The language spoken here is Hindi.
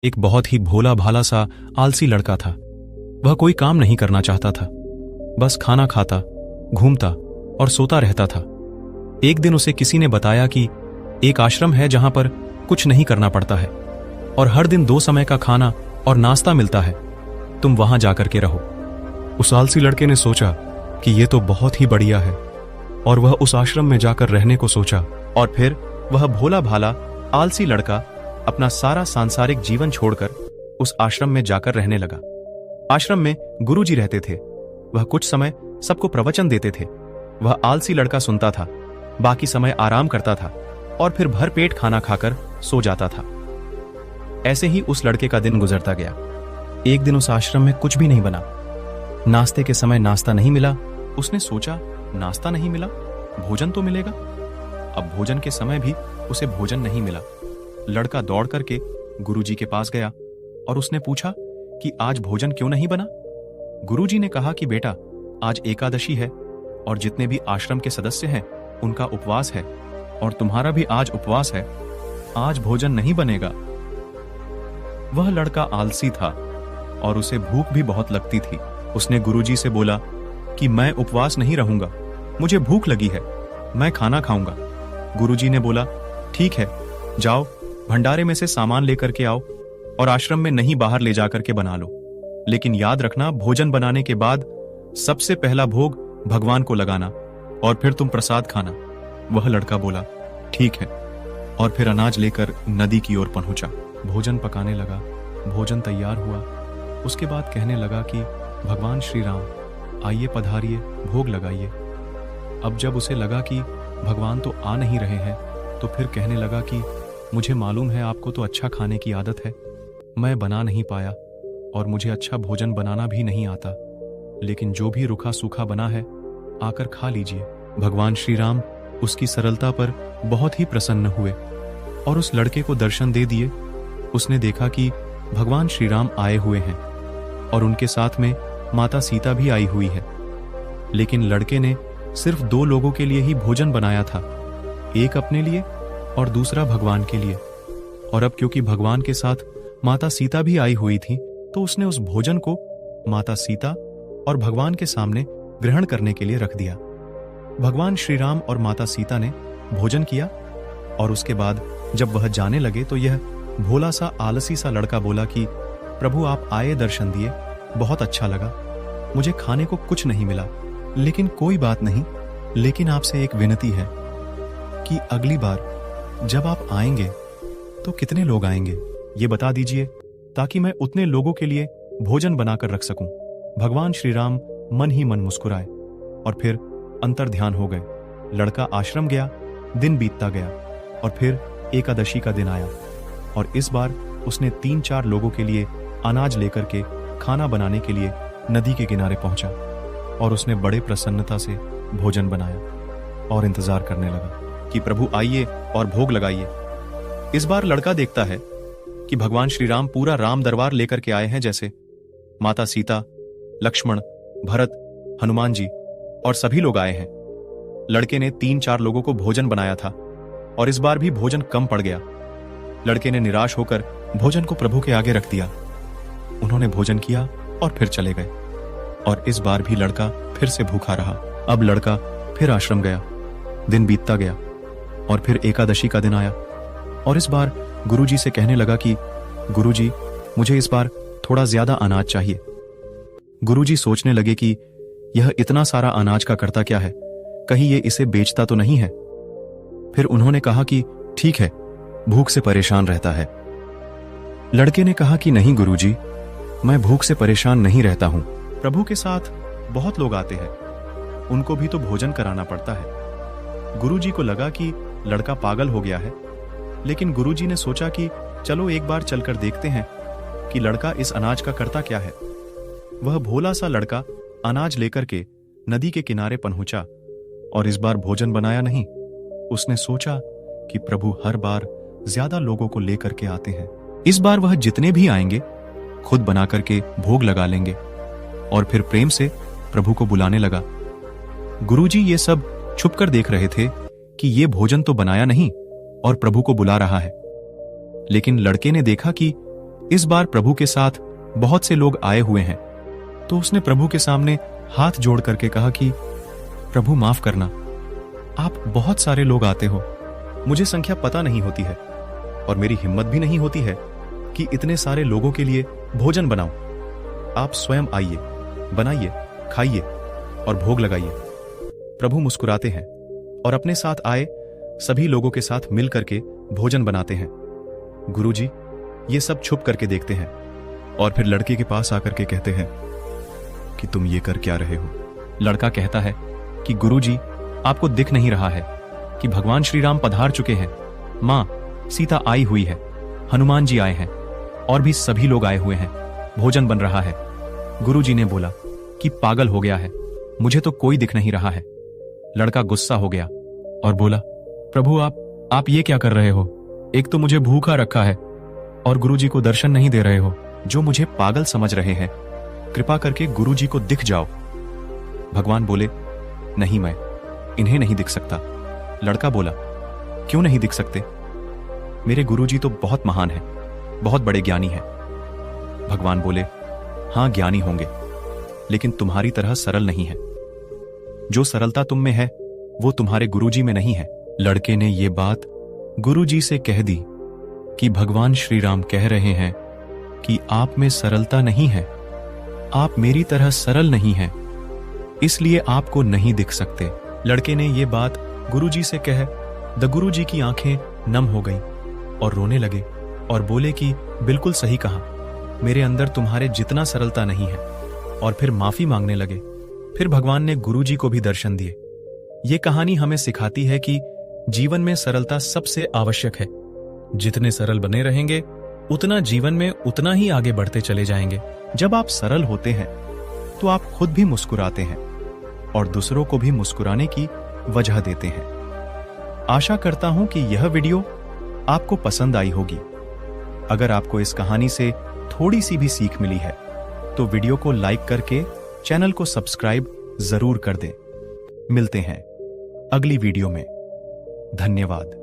एक बहुत ही भोला भाला सा आलसी लड़का था। वह कोई काम नहीं करना चाहता था, बस खाना खाता, घूमता और सोता रहता था। एक दिन उसे किसी ने बताया कि एक आश्रम है जहां पर कुछ नहीं करना पड़ता है और हर दिन 2 समय का खाना और नाश्ता मिलता है। तुम वहां जाकर के रहो। उस आलसी लड़के ने सोचा कि यह तो बहुत ही बढ़िया है और वह उस आश्रम में जाकर रहने को सोचा। और फिर वह भोला भाला आलसी लड़का अपना सारा सांसारिक जीवन छोड़कर उस आश्रम में जाकर रहने लगा। आश्रम में गुरुजी रहते थे। वह कुछ समय सबको प्रवचन देते थे। वह आलसी लड़का सुनता था, बाकी समय आराम करता था और फिर भरपेट खाना खाकर सो जाता था। ऐसे ही उस लड़के का दिन गुजरता गया। एक दिन उस आश्रम में कुछ भी नहीं बना। नाश्ते के समय नाश्ता नहीं मिला। उसने सोचा, नाश्ता नहीं मिला, भोजन तो मिलेगा। अब भोजन के समय भी उसे भोजन नहीं मिला। लड़का दौड़ करके गुरुजी के पास गया और उसने पूछा कि आज भोजन क्यों नहीं बना। गुरुजी ने कहा कि बेटा, आज एकादशी है और जितने भी आश्रम के सदस्य हैं उनका उपवास है और तुम्हारा भी आज उपवास है। आज भोजन नहीं बनेगा। वह लड़का आलसी था और उसे भूख भी बहुत लगती थी। उसने गुरुजी से बोला कि मैं उपवास नहीं रहूंगा, मुझे भूख लगी है, मैं खाना खाऊंगा। गुरुजी ने बोला, ठीक है, जाओ भंडारे में से सामान लेकर के आओ और आश्रम में नहीं बाहर ले जाकर के बना लो, लेकिन याद रखना भोजन बनाने के बाद सबसे पहला भोग भगवान को लगाना और फिर तुम प्रसाद खाना। वह लड़का बोला, ठीक है, और फिर अनाज लेकर नदी की ओर पहुंचा। भोजन पकाने लगा। भोजन तैयार हुआ। उसके बाद कहने लगा कि भगवान श्री राम, आइए पधारिए, भोग लगाइए। अब जब उसे लगा कि भगवान तो आ नहीं रहे हैं, तो फिर कहने लगा कि मुझे मालूम है आपको तो अच्छा खाने की आदत है, मैं बना नहीं पाया और मुझे अच्छा भोजन बनाना भी नहीं आता, लेकिन जो भी रूखा सूखा बना है आकर खा लीजिए। भगवान श्री राम उसकी सरलता पर बहुत ही प्रसन्न हुए और उस लड़के को दर्शन दे दिए। उसने देखा कि भगवान श्री राम आए हुए हैं और उनके साथ में माता सीता भी आई हुई है, लेकिन लड़के ने सिर्फ 2 लोगों के लिए ही भोजन बनाया था, एक अपने लिए और दूसरा भगवान के लिए। और अब क्योंकि भगवान के साथ माता सीता भी आई हुई थी, तो उसने उस भोजन को माता सीता और भगवान के सामने ग्रहण करने के लिए रख दिया। भगवान श्री राम और माता सीता ने भोजन किया और उसके बाद जब वह जाने लगे तो यह भोला सा आलसी सा लड़का बोला कि प्रभु, आप आए, दर्शन दिए, बहुत अच्छा लगा, मुझे खाने को कुछ नहीं मिला, लेकिन कोई बात नहीं, लेकिन आपसे एक विनती है कि अगली बार जब आप आएंगे तो कितने लोग आएंगे ये बता दीजिए, ताकि मैं उतने लोगों के लिए भोजन बनाकर रख सकूं। भगवान श्री राम मन ही मन मुस्कुराए और फिर अंतर ध्यान हो गए। लड़का आश्रम गया। दिन बीतता गया और फिर एकादशी का दिन आया और इस बार उसने 3-4 लोगों के लिए अनाज लेकर के खाना बनाने के लिए नदी के किनारे पहुंचा और उसने बड़े प्रसन्नता से भोजन बनाया और इंतजार करने लगा कि प्रभु आइए और भोग लगाइए। इस बार लड़का देखता है कि भगवान श्री राम पूरा राम दरबार लेकर के आए हैं, जैसे माता सीता, लक्ष्मण, भरत, हनुमान जी और सभी लोग आए हैं। लड़के ने 3-4 लोगों को भोजन बनाया था और इस बार भी भोजन कम पड़ गया। लड़के ने निराश होकर भोजन को प्रभु के आगे रख दिया। उन्होंने भोजन किया और फिर चले गए और इस बार भी लड़का फिर से भूखा रहा। अब लड़का फिर आश्रम गया। दिन बीतता गया और फिर एकादशी का दिन आया और इस बार गुरुजी से कहने लगा कि गुरुजी, मुझे इस बार थोड़ा ज्यादा अनाज चाहिए। गुरुजी सोचने लगे कि यह इतना सारा अनाज का करता क्या है, कहीं ये इसे बेचता तो नहीं है। फिर उन्होंने कहा कि ठीक है, भूख से परेशान रहता है। लड़के ने कहा कि नहीं गुरुजी, मैं भूख से परेशान नहीं रहता हूं। प्रभु के साथ बहुत लोग आते हैं, उनको भी तो भोजन कराना पड़ता है। गुरुजी को लगा कि लड़का पागल हो गया है, लेकिन गुरुजी ने सोचा कि चलो एक बार चलकर देखते हैं कि लड़का इस अनाज का करता क्या है। वह भोला सा लड़का अनाज लेकर के नदी के किनारे पहुंचा और इस बार भोजन बनाया नहीं। उसने सोचा कि प्रभु हर बार ज्यादा लोगों को लेकर के आते हैं, इस बार वह जितने भी आएंगे खुद बना करके भोग लगा लेंगे। और फिर प्रेम से प्रभु को बुलाने लगा। गुरुजी ये सब छुपकर देख रहे थे कि ये भोजन तो बनाया नहीं और प्रभु को बुला रहा है, लेकिन लड़के ने देखा कि इस बार प्रभु के साथ बहुत से लोग आए हुए हैं, तो उसने प्रभु के सामने हाथ जोड़ करके कहा कि प्रभु माफ करना, आप बहुत सारे लोग आते हो, मुझे संख्या पता नहीं होती है और मेरी हिम्मत भी नहीं होती है कि इतने सारे लोगों के लिए भोजन बनाऊं। आप स्वयं आइए, बनाइए, खाइए और भोग लगाइए। प्रभु मुस्कुराते हैं और अपने साथ आए सभी लोगों के साथ मिल करके भोजन बनाते हैं। गुरुजी ये सब छुप करके देखते हैं और फिर लड़के के पास आकर के कहते हैं कि तुम ये कर क्या रहे हो। लड़का कहता है कि गुरुजी, आपको दिख नहीं रहा है कि भगवान श्री राम पधार चुके हैं, मां सीता आई हुई है, हनुमान जी आए हैं और भी सभी लोग आए हुए हैं, भोजन बन रहा है। गुरुजी ने बोला कि पागल हो गया है, मुझे तो कोई दिख नहीं रहा है। लड़का गुस्सा हो गया और बोला, प्रभु आप ये क्या कर रहे हो? एक तो मुझे भूखा रखा है और गुरुजी को दर्शन नहीं दे रहे हो। जो मुझे पागल समझ रहे हैं, कृपा करके गुरुजी को दिख जाओ। भगवान बोले, नहीं, मैं इन्हें नहीं दिख सकता। लड़का बोला, क्यों नहीं दिख सकते? मेरे गुरुजी तो बहुत महान हैं, बहुत बड़े ज्ञानी हैं। भगवान बोले, हां ज्ञानी होंगे, लेकिन तुम्हारी तरह सरल नहीं है। जो सरलता तुम में है वो तुम्हारे गुरुजी में नहीं है। लड़के ने ये बात गुरुजी से कह दी कि भगवान श्री राम कह रहे हैं कि आप में सरलता नहीं है, आप मेरी तरह सरल नहीं हैं, इसलिए आपको नहीं दिख सकते। लड़के ने ये बात गुरुजी से कह द गुरुजी की आंखें नम हो गईं और रोने लगे और बोले कि बिल्कुल सही कहा, मेरे अंदर तुम्हारे जितना सरलता नहीं है, और फिर माफी मांगने लगे। फिर भगवान ने गुरुजी को भी दर्शन दिए। ये कहानी हमें सिखाती है कि जीवन में सरलता सबसे आवश्यक है। जितने सरल बने रहेंगे उतना जीवन में उतना ही आगे बढ़ते चले जाएंगे। जब आप सरल होते हैं तो आप खुद भी मुस्कुराते हैं और दूसरों को भी मुस्कुराने की वजह देते हैं। आशा करता हूं कि यह वीडियो आपको पसंद आई होगी। अगर आपको इस कहानी से थोड़ी सी भी सीख मिली है तो वीडियो को लाइक करके चैनल को सब्सक्राइब जरूर कर दें। मिलते हैं अगली वीडियो में। धन्यवाद।